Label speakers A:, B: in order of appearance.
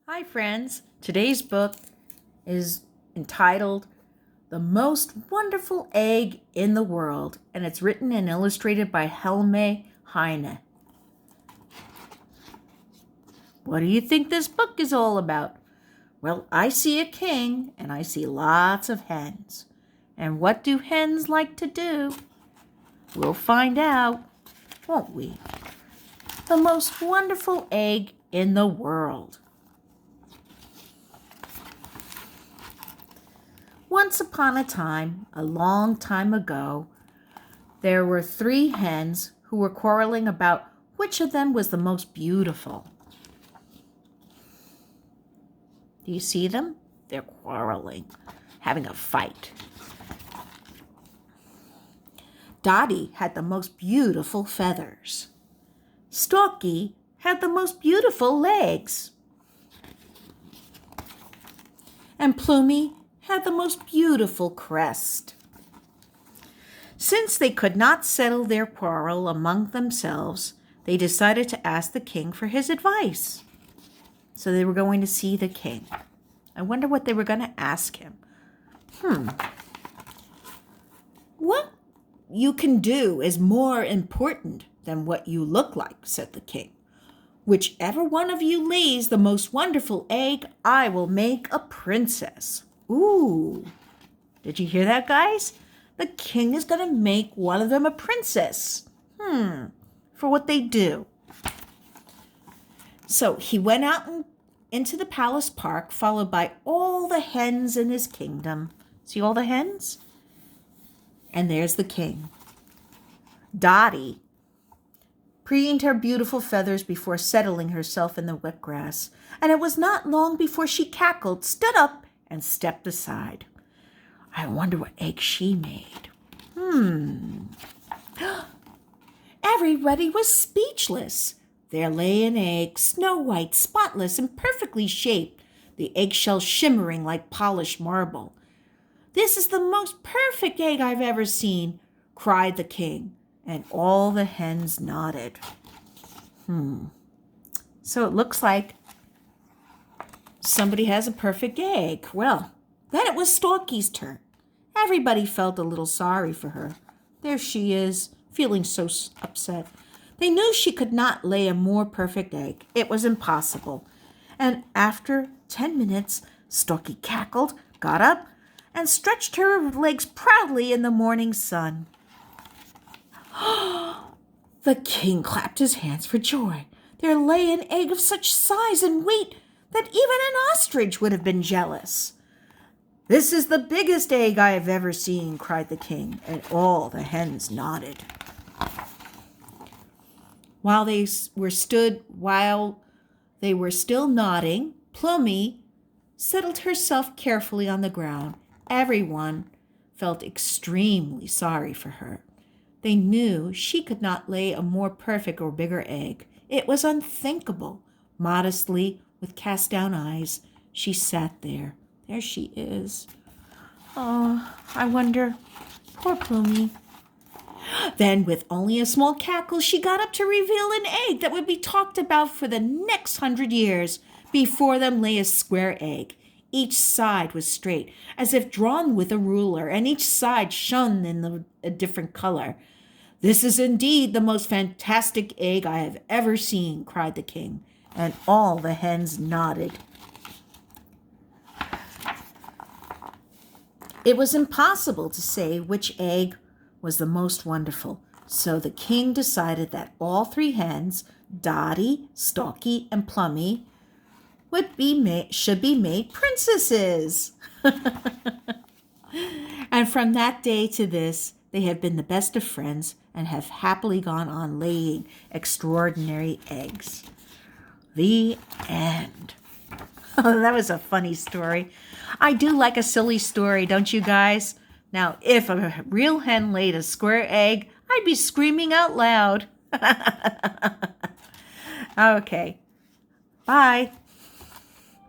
A: Hi friends, today's book is entitled The Most Wonderful Egg in the World, and it's written and illustrated by Helme Heine. What do you think this book is all about? Well, I see a king and I see lots of hens. And what do hens like to do? We'll find out, won't we? The most wonderful egg in the world. Once upon a time, a long time ago, there were 3 hens who were quarreling about which of them was the most beautiful. Do you see them? They're quarreling, having a fight. Dottie had the most beautiful feathers. Stalky had the most beautiful legs. And Plumie had the most beautiful crest. Since they could not settle their quarrel among themselves, they decided to ask the king for his advice. So they were going to see the king. I wonder what they were going to ask him. What you can do is more important than what you look like, said the king. Whichever one of you lays the most wonderful egg, I will make a princess. Ooh, did you hear that, guys? The king is going to make one of them a princess. For what they do. So he went out into the palace park, followed by all the hens in his kingdom. See all the hens? And there's the king. Dottie preened her beautiful feathers before settling herself in the wet grass, and it was not long before she cackled, stood up, and stepped aside. I wonder what egg she made. Everybody was speechless. There lay an egg, snow white, spotless, and perfectly shaped, the eggshell shimmering like polished marble. This is the most perfect egg I've ever seen, cried the king, and all the hens nodded. So it looks like somebody has a perfect egg. Well, then it was Stalky's turn. Everybody felt a little sorry for her. There she is, feeling so upset. They knew she could not lay a more perfect egg. It was impossible. And after 10 minutes, Stalky cackled, got up, and stretched her legs proudly in the morning sun. The king clapped his hands for joy. There lay an egg of such size and weight that even an ostrich would have been jealous. This is the biggest egg I have ever seen, cried the king, and all the hens nodded. While they were still nodding, Plumie settled herself carefully on the ground. Everyone felt extremely sorry for her. They knew she could not lay a more perfect or bigger egg. It was unthinkable. Modestly, with cast-down eyes, she sat there. There she is. Oh, I wonder. Poor Plumie. Then, with only a small cackle, she got up to reveal an egg that would be talked about for the next 100 years. Before them lay a square egg. Each side was straight, as if drawn with a ruler, and each side shone in a different color. This is indeed the most fantastic egg I have ever seen, cried the king, and all the hens nodded. It was impossible to say which egg was the most wonderful, so the king decided that all 3 hens, Dottie, Stalky, and Plumie, should be made princesses. And from that day to this, they have been the best of friends and have happily gone on laying extraordinary eggs. The end. Oh, that was a funny story. I do like a silly story, don't you guys? Now, if a real hen laid a square egg, I'd be screaming out loud. Okay. Bye.